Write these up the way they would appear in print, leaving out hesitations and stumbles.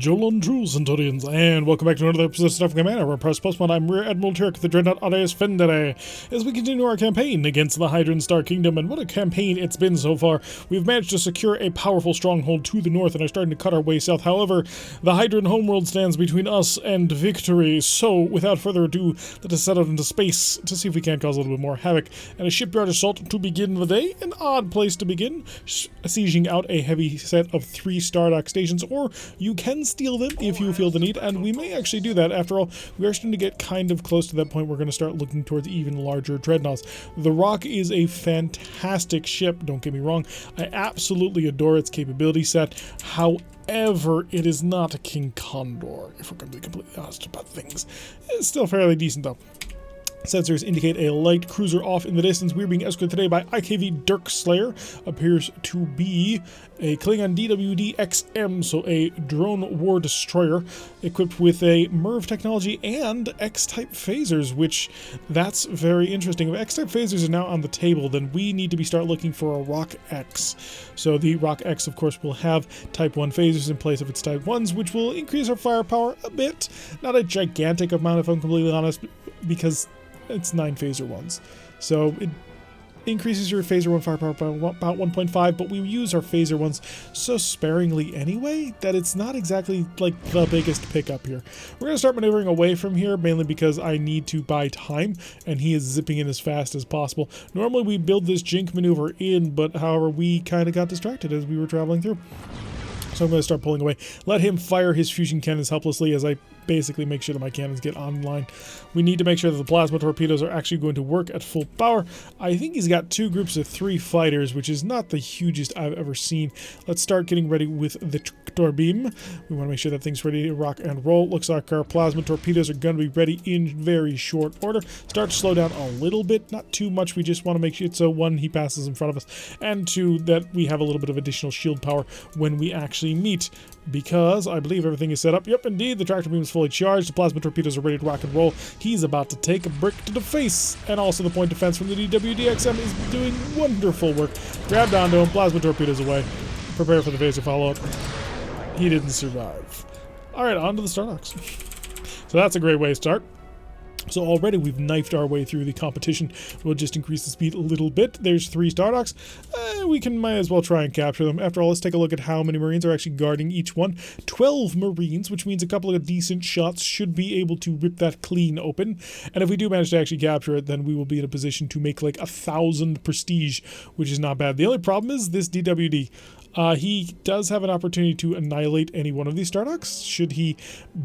Jolan Tru Centurions, and welcome back to another episode of Starfleet Command. We're Press Postman. I'm Rear Admiral Turek of the Dreadnought Audacious Fendere, as we continue our campaign against the Hydran Star Kingdom. And what a campaign it's been so far. We've managed to secure a powerful stronghold to the north and are starting to cut our way south. However, the Hydran homeworld stands between us and victory. So, without further ado, let us set out into space to see if we can't cause a little bit more havoc. And a shipyard assault to begin the day. An odd place to begin, sieging out a heavy set of 3 Stardock stations, or you can steal them if you feel the need, and we may actually do that. After all, we are starting to get kind of close to that point. We're going to start looking towards even larger dreadnoughts. The Rock is a fantastic ship, don't get me wrong. I absolutely adore its capability set. However, it is not a King Condor, if we're going to be completely honest about things. It's still fairly decent, though. Sensors indicate a light cruiser off in the distance. We're being escorted today by IKV Dirk Slayer. Appears to be a Klingon DWD XM, so a drone war destroyer, equipped with a MERV technology and X-type phasers, which that's very interesting. If X-type phasers are now on the table, then we need to start looking for a Rock X. So the Rock X, of course, will have Type 1 phasers in place of its Type 1s, which will increase our firepower a bit. Not a gigantic amount, if I'm completely honest, because it's 9 phaser ones. So it increases your phaser 1 firepower by about 1.5, but we use our phaser ones so sparingly anyway that it's not exactly like the biggest pickup here. We're going to start maneuvering away from here, mainly because I need to buy time, and he is zipping in as fast as possible. Normally we build this jink maneuver in, but however, we kind of got distracted as we were traveling through. So I'm going to start pulling away. Let him fire his fusion cannons helplessly as I basically make sure that my cannons get online. We need to make sure that the plasma torpedoes are actually going to work at full power. I think he's got 2 groups of 3 fighters, which is not the hugest I've ever seen. Let's start getting ready with the tractor beam. We want to make sure that thing's ready to rock and roll. Looks like our plasma torpedoes are going to be ready in very short order. Start to slow down a little bit, not too much. We just want to make sure so 1, he passes in front of us, and 2, that we have a little bit of additional shield power when we actually meet, because I believe everything is set up. Yep, indeed, the tractor beam is fully charged. The plasma torpedoes are ready to rock and roll. He's about to take a brick to the face, and also the point defense from the DWDXM is doing wonderful work. Grabbed onto him, plasma torpedoes away. Prepare for the phaser follow-up. He didn't survive. Alright, on to the Stardocks. So that's a great way to start. So already we've knifed our way through the competition. We'll just increase the speed a little bit. There's 3 Stardocks. We might as well try and capture them. After all, let's take a look at how many Marines are actually guarding each one. 12 Marines, which means a couple of decent shots should be able to rip that clean open. And if we do manage to actually capture it, then we will be in a position to make like 1,000 prestige, which is not bad. The only problem is this DWD. He does have an opportunity to annihilate any one of these Stardocks, should he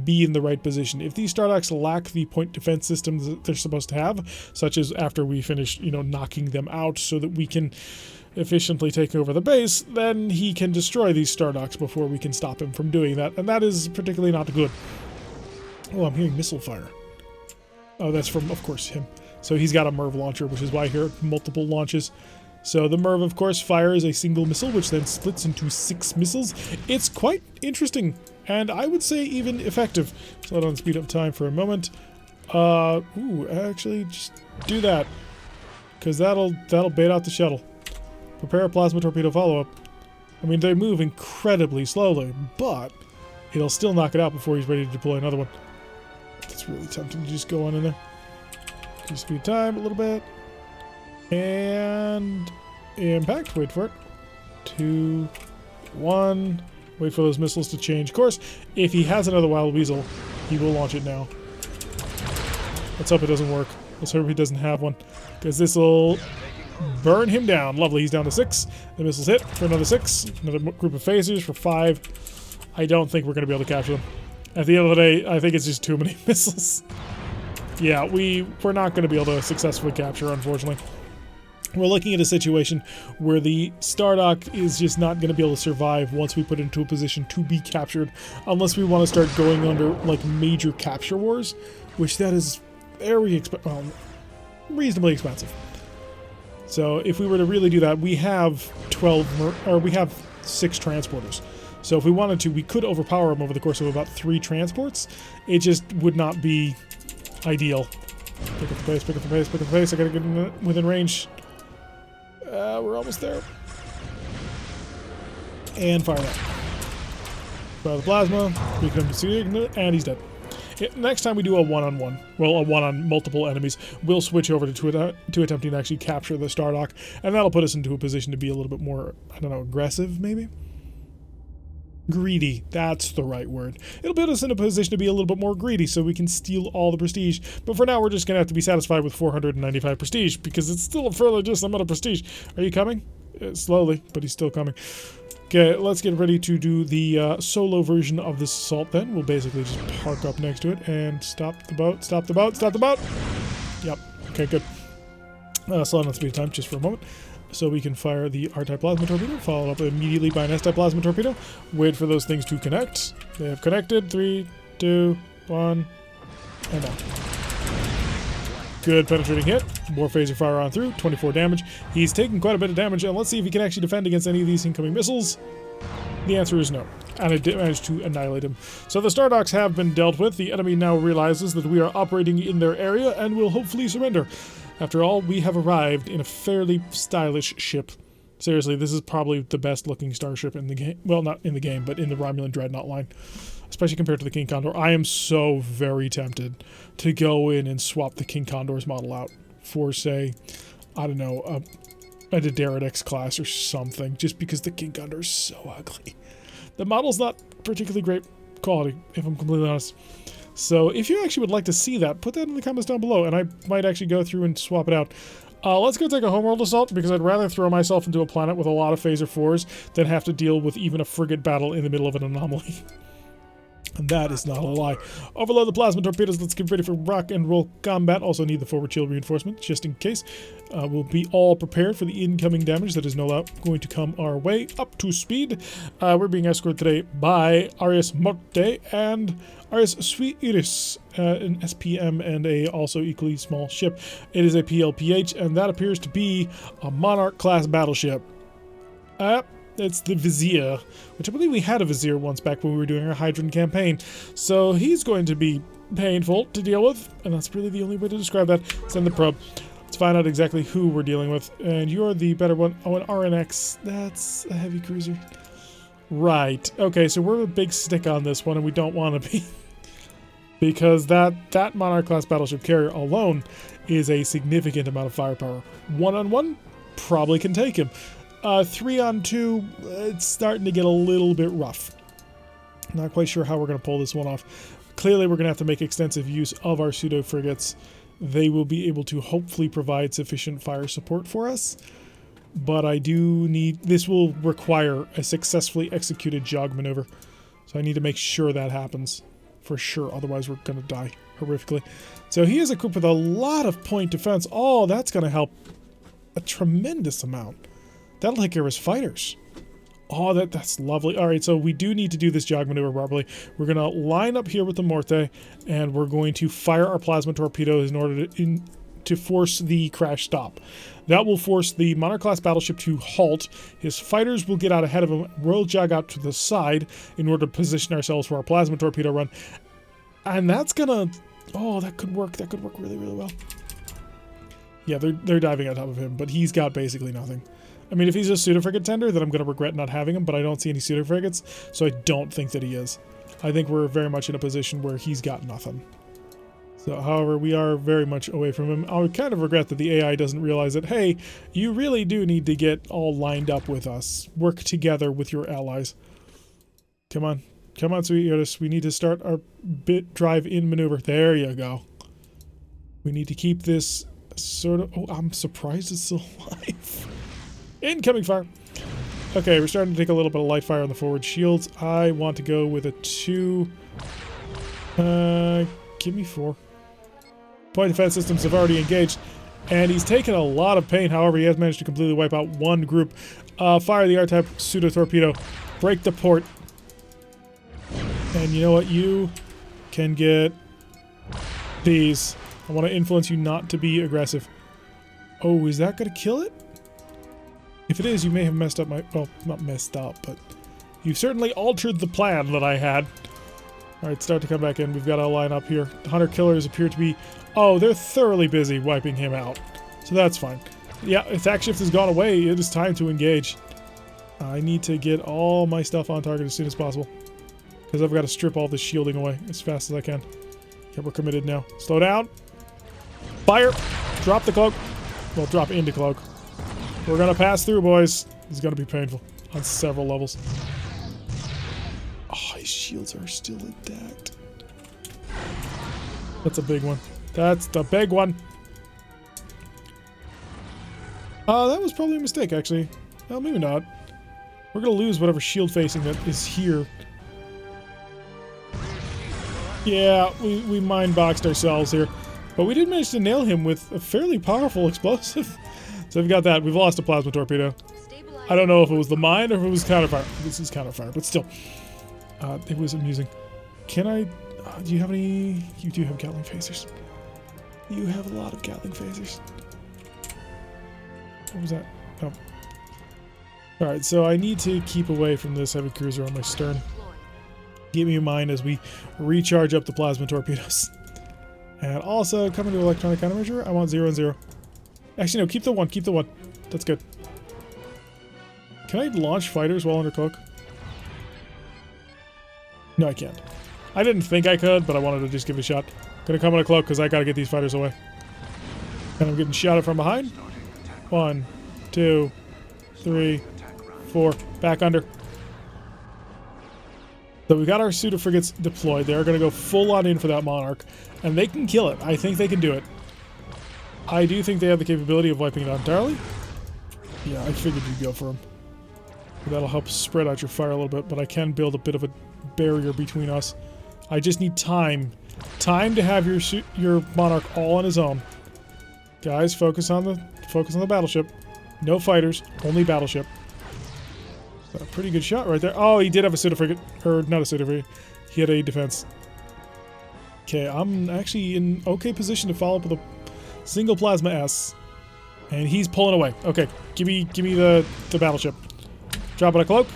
be in the right position. If these Stardocks lack the point defense systems that they're supposed to have, such as after we finish, knocking them out so that we can efficiently take over the base, then he can destroy these Stardocks before we can stop him from doing that, and that is particularly not good. Oh, I'm hearing missile fire. Oh, that's from, of course, him. So he's got a MERV launcher, which is why I hear multiple launches. So the MERV, of course, fires a single missile, which then splits into 6 missiles. It's quite interesting, and I would say even effective. So hold on, speed up time for a moment. Actually, just do that, because that'll bait out the shuttle. Prepare a plasma torpedo follow-up. I mean, they move incredibly slowly, but it'll still knock it out before he's ready to deploy another one. It's really tempting to just go on in there. Just speed time a little bit. And impact. Wait for it. 2, 1. Wait for those missiles to change course. If he has another Wild Weasel, he will launch it now. Let's hope it doesn't work. Let's hope he doesn't have one, because this will burn him down. Lovely. He's down to 6. The missiles hit for another 6. Another group of phasers for 5. I don't think we're going to be able to capture them. At the end of the day, I think it's just too many missiles. Yeah, we're not going to be able to successfully capture, unfortunately. We're looking at a situation where the Stardock is just not going to be able to survive once we put it into a position to be captured, unless we want to start going under like major capture wars, which that is very reasonably expensive. So if we were to really do that, we have 6 transporters. So if we wanted to, we could overpower them over the course of about 3 transports. It just would not be ideal. Pick up the pace, pick up the pace, pick up the pace. I gotta get within range. We're almost there. And fire that. Fire the plasma. Weaken him to signal, and he's dead. Next time we do a one-on-one, well, a one-on multiple enemies, we'll switch over to attempting to actually capture the Star Dock, and that'll put us into a position to be a little bit more, I don't know, aggressive, maybe? Greedy, that's the right word. It'll put us in a position to be a little bit more greedy so we can steal all the prestige, but for now we're just going to have to be satisfied with 495 prestige, because it's still a fairly just amount of prestige. Are you coming? Slowly, but he's still coming. Okay, let's get ready to do the solo version of this assault then. We'll basically just park up next to it and stop the boat, stop the boat, stop the boat! Yep, okay, good. Slow down the speed of time just for a moment, so we can fire the R-type plasma torpedo, followed up immediately by an S-type plasma torpedo. Wait for those things to connect. They have connected. 3, 2, 1, and now. Good penetrating hit. More phaser fire on through. 24 damage. He's taking quite a bit of damage, and let's see if he can actually defend against any of these incoming missiles. The answer is no. And it did manage to annihilate him. So the Star Docks have been dealt with. The enemy now realizes that we are operating in their area and will hopefully surrender. After all, we have arrived in a fairly stylish ship. Seriously, this is probably the best looking starship in the game. Well, not in the game, but in the Romulan Dreadnought line. Especially compared to the King Condor. I am so very tempted to go in and swap the King Condor's model out for, say, I don't know, a Dedaret X class or something, just because the King Condor is so ugly. The model's not particularly great quality, if I'm completely honest. So if you actually would like to see that, put that in the comments down below, and I might actually go through and swap it out. Let's go take a homeworld assault, because I'd rather throw myself into a planet with a lot of phaser 4s than have to deal with even a frigate battle in the middle of an anomaly. And that is not a lie. Overload the plasma torpedoes. Let's get ready for rock and roll combat. Also need the forward shield reinforcement, just in case. We'll be all prepared for the incoming damage that is no doubt going to come our way. Up to speed. We're being escorted today by Arias Morte and Arias Suiris, an SPM and a also equally small ship. It is a PLPH, and that appears to be a Monarch-class battleship. It's the Vizier, which I believe we had a Vizier once back when we were doing our Hydran campaign. So he's going to be painful to deal with, and that's really the only way to describe that. Send the probe. Let's find out exactly who we're dealing with. And you're the better one. Oh, an RNX. That's a heavy cruiser. Right. Okay, so we're a big stick on this one, and we don't want to be. Because that Monarch-class battleship carrier alone is a significant amount of firepower. One-on-one, probably can take him. 3-on-2, it's starting to get a little bit rough. Not quite sure how we're going to pull this one off. Clearly, we're going to have to make extensive use of our pseudo-frigates. They will be able to hopefully provide sufficient fire support for us. But I do need... This will require a successfully executed jog maneuver. So I need to make sure that happens. For sure, otherwise we're going to die horrifically. So he is equipped with a lot of point defense. Oh, that's going to help a tremendous amount. That'll take care of his fighters. Oh, that's lovely. All right, so we do need to do this jog maneuver properly. We're going to line up here with the Morte, and we're going to fire our plasma torpedoes in order to force the crash stop. That will force the Monarch-class battleship to halt. His fighters will get out ahead of him. We'll jog out to the side in order to position ourselves for our plasma torpedo run. And that's going to... Oh, that could work. That could work really, really well. Yeah, they're diving on top of him, but he's got basically nothing. I mean, if he's a pseudo-frigate tender, then I'm going to regret not having him, but I don't see any pseudo-frigates, so I don't think that he is. I think we're very much in a position where he's got nothing. So, however, we are very much away from him. I would kind of regret that the AI doesn't realize that, hey, you really do need to get all lined up with us. Work together with your allies. Come on. Come on, sweet Yotis. We need to start our bit drive-in maneuver. There you go. We need to keep this sort of... Oh, I'm surprised it's still alive. Incoming fire. Okay, we're starting to take a little bit of light fire on the forward shields. I want to go with a 2. Give me 4. Point defense systems have already engaged, and he's taken a lot of pain. However, he has managed to completely wipe out one group. Fire the R-type pseudo-torpedo. Break the port. And you know what? You can get these. I want to influence you not to be aggressive. Oh, is that going to kill it? If it is, you may have messed up my... Well, not messed up, but... You've certainly altered the plan that I had. Alright, start to come back in. We've got a line up here. The hunter killers appear to be... Oh, they're thoroughly busy wiping him out. So that's fine. Yeah, attack shift has gone away. It is time to engage. I need to get all my stuff on target as soon as possible. Because I've got to strip all this shielding away as fast as I can. Okay, we're committed now. Slow down. Fire! Drop the cloak. Well, drop into cloak. We're gonna pass through, boys. It's gonna be painful on several levels. Oh, his shields are still intact. That's a big one. That's the big one. That was probably a mistake, actually. Well, maybe not. We're gonna lose whatever shield facing that is here. Yeah, we mind-boxed ourselves here. But we did manage to nail him with a fairly powerful explosive. So we've got that. We've lost a plasma torpedo. I don't know if it was the mine or if it was counterfire. This is counterfire, but still. It was amusing. Can I... do you have any... You do have Gatling phasers. You have a lot of Gatling phasers. What was that? Oh. Alright, so I need to keep away from this heavy cruiser on my stern. Keep me in mind as we recharge up the plasma torpedoes. And also, coming to electronic countermeasure, I want 0 and 0. Actually, no, keep the 1, keep the 1. That's good. Can I launch fighters while under cloak? No, I can't. I didn't think I could, but I wanted to just give it a shot. Gonna come under cloak because I gotta get these fighters away. And I'm getting shot at from behind. 1, 2, 3, 4. Back under. So we got our pseudo frigates deployed. They're going to go full on in for that Monarch. And they can kill it. I think they can do it. I do think they have the capability of wiping it out entirely. Yeah, I figured you'd go for them. That'll help spread out your fire a little bit, but I can build a bit of a barrier between us. I just need time. Time to have your Monarch all on his own. Guys, focus on the battleship. No fighters, only battleship. A pretty good shot right there. Oh, he did have a pseudo frigate. Or not a pseudo frigate. He had a defense. Okay, I'm actually in okay position to follow up with a single plasma S. And he's pulling away. Okay, give me the battleship. Drop it a cloak.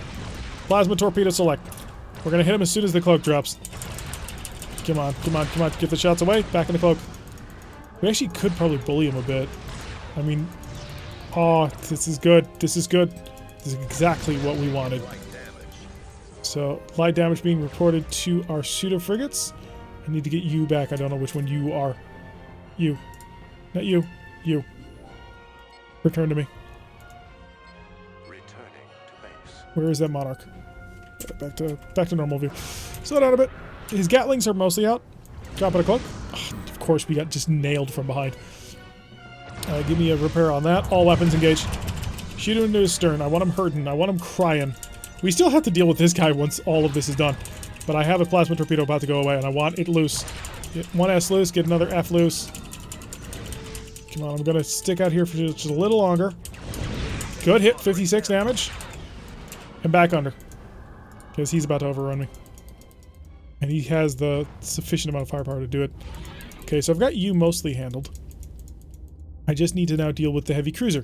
Plasma torpedo select. We're gonna hit him as soon as the cloak drops. Come on, come on, come on. Get the shots away. Back in the cloak. We actually could probably bully him a bit. I mean, oh, this is good. This is good. This is exactly what we wanted. So, light damage being reported to our pseudo frigates. I need to get you back. I don't know which one you are. You. Not you. You. Return to me. Returning to base. Where is that Monarch? Back to normal view. Slow down a bit. His Gatlings are mostly out. Drop it a cloak. Oh, of course, we got just nailed from behind. Give me a repair on that. All weapons engaged. Shoot him into his stern. I want him hurting. I want him crying. We still have to deal with this guy once all of this is done. But I have a plasma torpedo about to go away, and I want it loose. Get one S loose, get another F loose. Come on, I'm going to stick out here for just a little longer. Good hit, 56 damage. And back under. Because he's about to overrun me. And he has the sufficient amount of firepower to do it. Okay, so I've got you mostly handled. I just need to now deal with the heavy cruiser,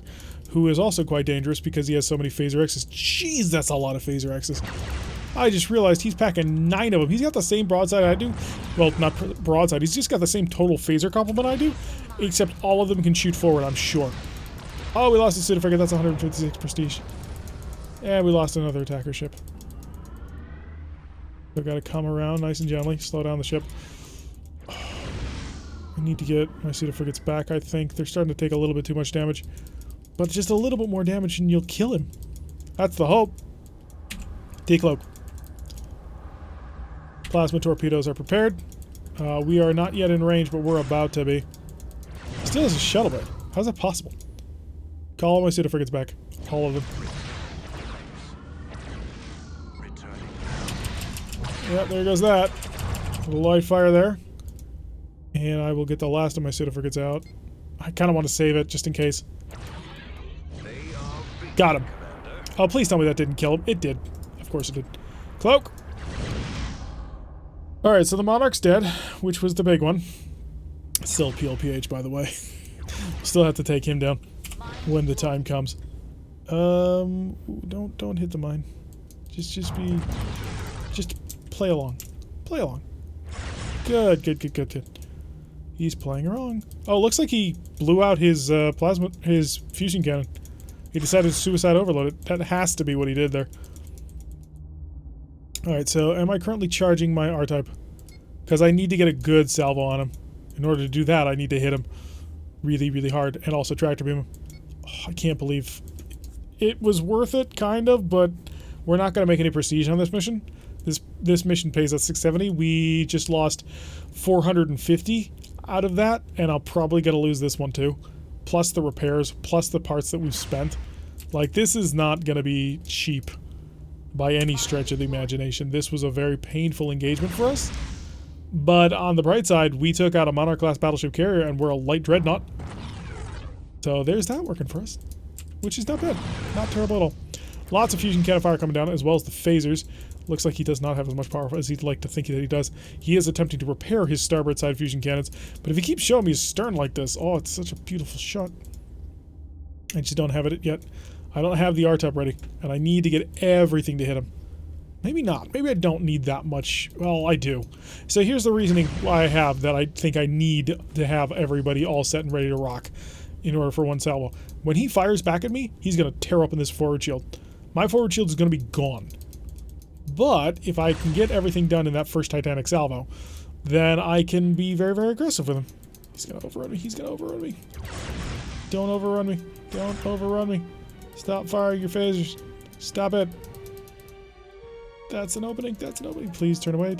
who is also quite dangerous because he has so many phaser X's. Jeez, that's a lot of phaser X's. I just realized he's packing 9 of them. He's got the same broadside I do. Well, not broadside. He's just got the same total phaser complement I do, except all of them can shoot forward, I'm sure. Oh, we lost a pseudo frigate. That's 156 prestige. And we lost another attacker ship. We've got to come around nice and gently, slow down the ship. I need to get my pseudo frigates back, I think. They're starting to take a little bit too much damage. But just a little bit more damage and you'll kill him. That's the hope. Decloak. Plasma torpedoes are prepared. We are not yet in range, but we're about to be. Still has a shuttle bay. How's that possible? Call all my pseudo frigates back. All of them. Yeah, there goes that. A little light fire there. And I will get the last of my pseudo frigates out. I kind of want to save it just in case. Got him. Oh, please tell me that didn't kill him. It did. Of course it did. Cloak. Alright, so the Monarch's dead, which was the big one. Still PLPH, by the way. Still have to take him down when the time comes. Don't hit the mine. Just play along. Play along. Good. He's playing wrong. Oh, looks like he blew out his his fusion cannon. He decided to suicide overload it. That has to be what he did there. Alright, so am I currently charging my R-type? Because I need to get a good salvo on him. In order to do that, I need to hit him really, really hard. And also tractor beam him. Oh, I can't believe... It was worth it, kind of, but we're not going to make any prestige on this mission. This mission pays us 670. We just lost 450 out of that, and I'll probably going to lose this one too. Plus the repairs, plus the parts that we've spent. Like, this is not going to be cheap by any stretch of the imagination. This was a very painful engagement for us. But on the bright side, we took out a Monarch-class battleship carrier, and we're a light dreadnought. So there's that working for us. Which is not bad. Not terrible at all. Lots of fusion cannon fire coming down, as well as the phasers. Looks like he does not have as much power as he'd like to think that he does. He is attempting to repair his starboard side fusion cannons, but if he keeps showing me his stern like this, oh, it's such a beautiful shot. I just don't have it yet. I don't have the R-type ready, and I need to get everything to hit him. Maybe not. Maybe I don't need that much. Well, I do. So here's the reasoning why I have that I think I need to have everybody all set and ready to rock in order for one salvo. When he fires back at me, he's going to tear open this forward shield. My forward shield is going to be gone. But if I can get everything done in that first Titanic salvo, then I can be very, very aggressive with him. He's going to overrun me. He's going to overrun me. Don't overrun me. Don't overrun me. Stop firing your phasers. Stop it. That's an opening. That's an opening. Please turn away.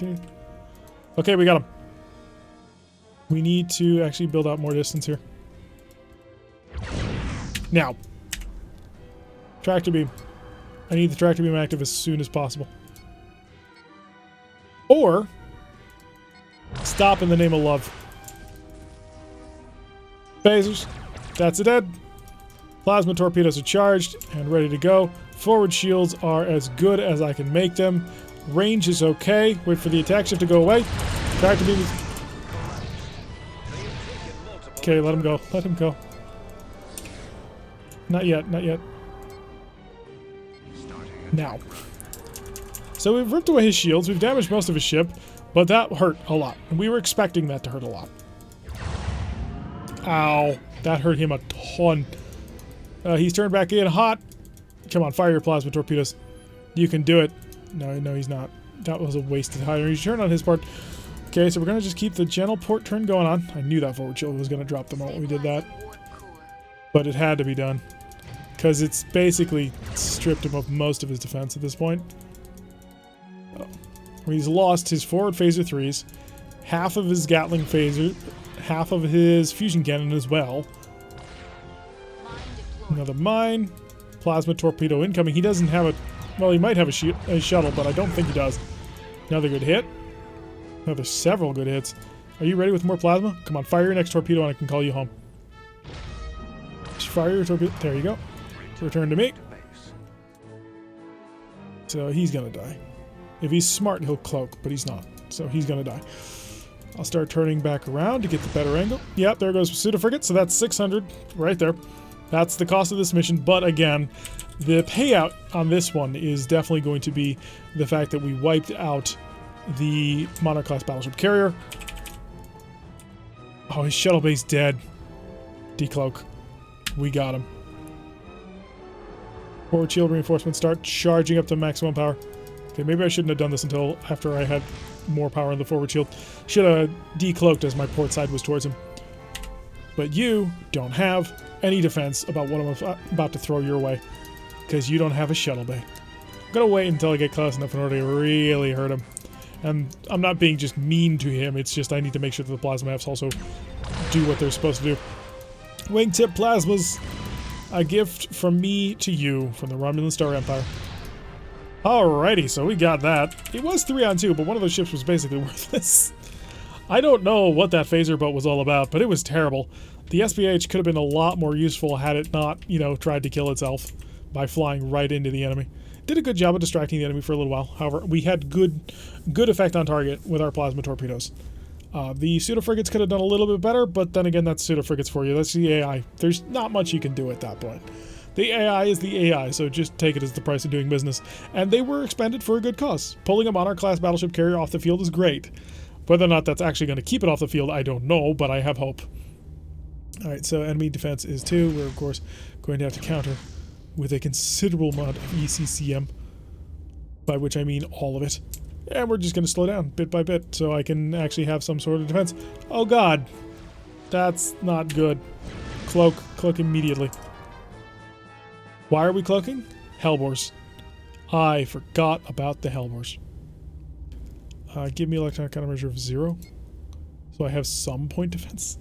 Okay, we got him. We need to actually build out more distance here. Now, tractor beam. I need the tractor beam active as soon as possible. Or, stop in the name of love. Phasers. That's a dead. Plasma torpedoes are charged and ready to go. Forward shields are as good as I can make them. Range is okay. Wait for the attack shift to go away. Tractor beam is... Okay, let him go. Let him go. Not yet, not yet. Now. So we've ripped away his shields, we've damaged most of his ship, but that hurt a lot. And we were expecting that to hurt a lot. Ow. That hurt him a ton. He's turned back in hot. Come on, fire your plasma torpedoes. You can do it. No, he's not. That was a wasted high turn on his part. Okay, so we're going to just keep the gentle port turn going on. I knew that forward shield was going to drop the moment we did that. But it had to be done. Because it's basically stripped him of most of his defense at this point. He's lost his forward phaser 3s, half of his Gatling phaser, half of his fusion cannon as well. Another mine. Plasma torpedo incoming. He doesn't have a... Well, he might have a shuttle, but I don't think he does. Another good hit. Another several good hits. Are you ready with more plasma? Come on, fire your next torpedo and I can call you home. Just fire your torpedo. There you go. Return to me. So he's gonna die. If he's smart, he'll cloak, but he's not. So he's gonna die. I'll start turning back around to get the better angle. Yep, there goes pseudo frigate. So that's 600 right there. That's the cost of this mission. But again, the payout on this one is definitely going to be the fact that we wiped out the Monarch-class battleship carrier. Oh, his shuttle base dead. Decloak. We got him. Forward shield reinforcements start charging up to maximum power. Okay, maybe I shouldn't have done this until after I had more power in the forward shield. Should have decloaked as my port side was towards him. But you don't have any defense about what I'm about to throw your way. Because you don't have a shuttle bay. I'm going to wait until I get close enough in order to really hurt him. And I'm not being just mean to him, it's just I need to make sure that the plasma maps also do what they're supposed to do. Wingtip plasmas. A gift from me to you from the Romulan Star Empire. Alrighty, so we got that. It was 3-on-2, but one of those ships was basically worthless. I don't know what that phaser boat was all about, but it was terrible. The SPH could have been a lot more useful had it not, tried to kill itself by flying right into the enemy. Did a good job of distracting the enemy for a little while. However, we had good effect on target with our plasma torpedoes. The pseudo-frigates could have done a little bit better, but then again, that's pseudo-frigates for you. That's the AI. There's not much you can do at that point. The AI is the AI, so just take it as the price of doing business. And they were expended for a good cause. Pulling a Monarch-class battleship carrier off the field is great. Whether or not that's actually going to keep it off the field, I don't know, but I have hope. Alright, so enemy defense is 2. We're, of course, going to have to counter with a considerable amount of ECCM. by which I mean all of it. And we're just going to slow down bit by bit so I can actually have some sort of defense. Oh god, that's not good. Cloak immediately. Why are we cloaking? Hellbores. I forgot about the Hellbores. Give me electronic countermeasure of 0. So I have some point defense.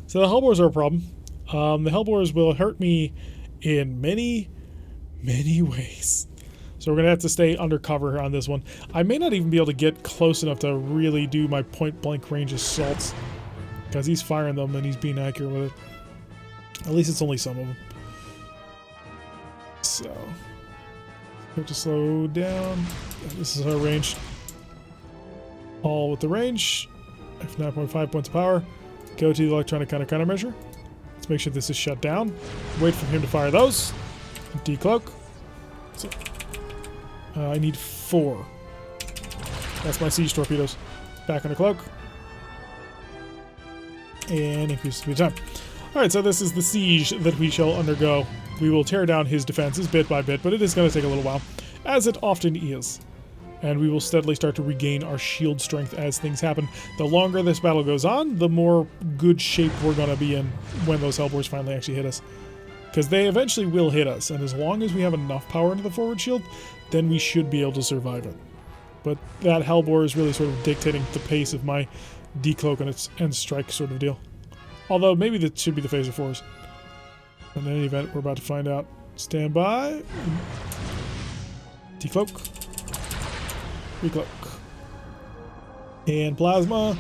So the Hellbores are a problem. The Hellbores will hurt me in many, many ways. So we're going to have to stay undercover on this one. I may not even be able to get close enough to really do my point-blank range assaults. Because he's firing them and he's being accurate with it. At least it's only some of them. So, we have to slow down. This is our range. All with the range. F9.5 points of power. Go to the electronic countermeasure. Let's make sure this is shut down. Wait for him to fire those. Decloak. So, I need 4. That's my siege torpedoes. Back on the cloak. And increase the speed of time. Alright, so this is the siege that we shall undergo. We will tear down his defenses bit by bit, but it is going to take a little while, as it often is. And we will steadily start to regain our shield strength as things happen. The longer this battle goes on, the more good shape we're going to be in when those Hellbores finally actually hit us. Because they eventually will hit us, and as long as we have enough power into the forward shield, then we should be able to survive it. But that Hellbore is really sort of dictating the pace of my decloak and strike sort of deal. Although, maybe that should be the phaser 4s. In any event, we're about to find out. Stand by. Decloak. Recloak. And plasma.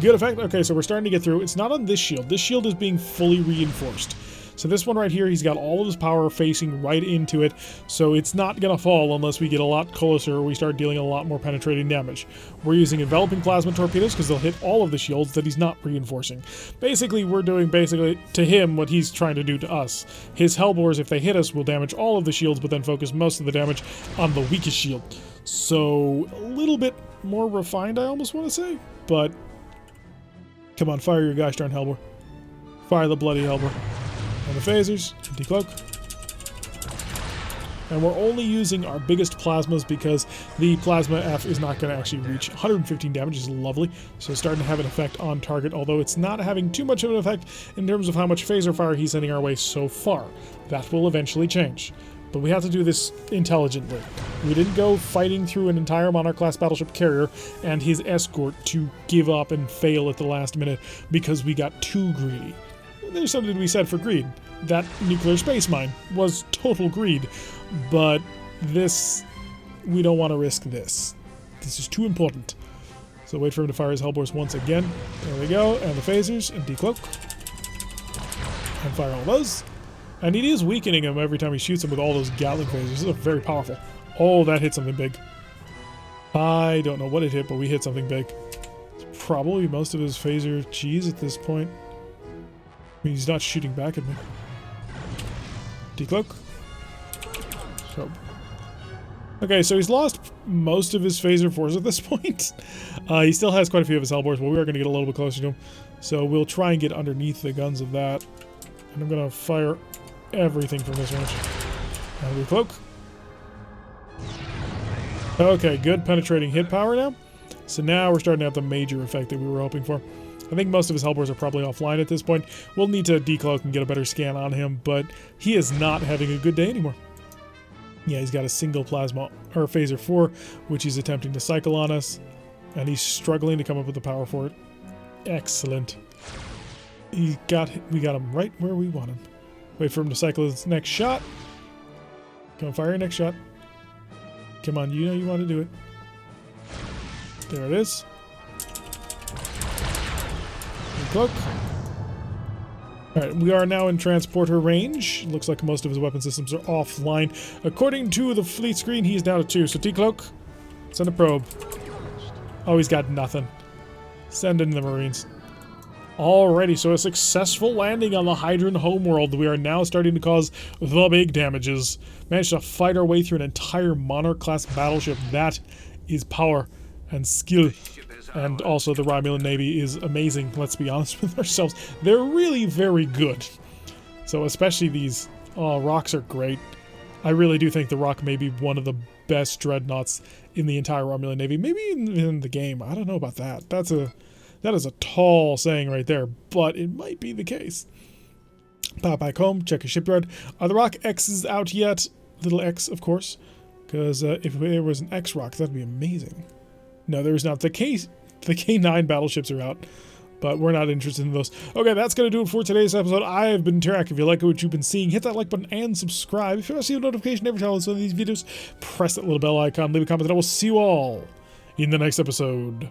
Good effect. Okay, so we're starting to get through. It's not on this shield. This shield is being fully reinforced. So this one right here, he's got all of his power facing right into it, so it's not going to fall unless we get a lot closer or we start dealing a lot more penetrating damage. We're using enveloping plasma torpedoes because they'll hit all of the shields that he's not reinforcing. Basically, we're doing to him what he's trying to do to us. His Hellbores, if they hit us, will damage all of the shields, but then focus most of the damage on the weakest shield. So, a little bit more refined, I almost want to say, but come on, fire your gosh darn Hellbore. Fire the bloody Hellbore. And the phasers, decloak. And we're only using our biggest plasmas because the plasma F is not going to actually reach 115 damage, is lovely. So it's starting to have an effect on target, although it's not having too much of an effect in terms of how much phaser fire he's sending our way so far. That will eventually change. But we have to do this intelligently. We didn't go fighting through an entire Monarch-class battleship carrier and his escort to give up and fail at the last minute because we got too greedy. There's something to be said for greed. That nuclear space mine was total greed, but this, we don't want to risk this. This is too important. So wait for him to fire his Hellbores once again. There we go, and the phasers, and decloak. And fire all those. And he is weakening him every time he shoots him with all those Gatling phasers. This is very powerful. Oh, that hit something big. I don't know what it hit, but we hit something big. It's probably most of his phaser cheese at this point. I mean, he's not shooting back at me. Decloak. So. Okay, so he's lost most of his phaser 4s at this point. He still has quite a few of his Hellbores, but we are going to get a little bit closer to him. So we'll try and get underneath the guns of that. And I'm going to fire everything from this range. And recloak. Okay, good penetrating hit power now. So now we're starting to have the major effect that we were hoping for. I think most of his Hellbores are probably offline at this point. We'll need to decloak and get a better scan on him, but he is not having a good day anymore. Yeah, he's got a single plasma, or phaser 4, which he's attempting to cycle on us, and he's struggling to come up with the power for it. Excellent. We got him right where we want him. Wait for him to cycle his next shot. Come on, fire your next shot. Come on, you know you want to do it. There it is. Cloak. Alright, we are now in transporter range. Looks like most of his weapon systems are offline. According to the fleet screen, he's down to 2. So decloak. Send a probe. Oh, he's got nothing. Send in the Marines. Alrighty, so a successful landing on the Hydran homeworld. We are now starting to cause the big damages. Managed to fight our way through an entire Monarch-class battleship. That is power and skill. And also the Romulan Navy is amazing, let's be honest with ourselves. They're really very good. So especially these rocks are great. I really do think the Rock may be one of the best dreadnoughts in the entire Romulan Navy. Maybe in the game. I don't know about that. That is a tall saying right there, but it might be the case. Pop back home, check your shipyard. Are the Rock X's out yet? Little X, of course. Because if there was an X-Rock, that'd be amazing. No, there is not. The K9 battleships are out, but we're not interested in those. Okay, that's going to do it for today's episode. I've been Tarak. If you like what you've been seeing, hit that like button and subscribe. If you want to see a notification every time I post one of these videos, press that little bell icon, leave a comment, and I will see you all in the next episode.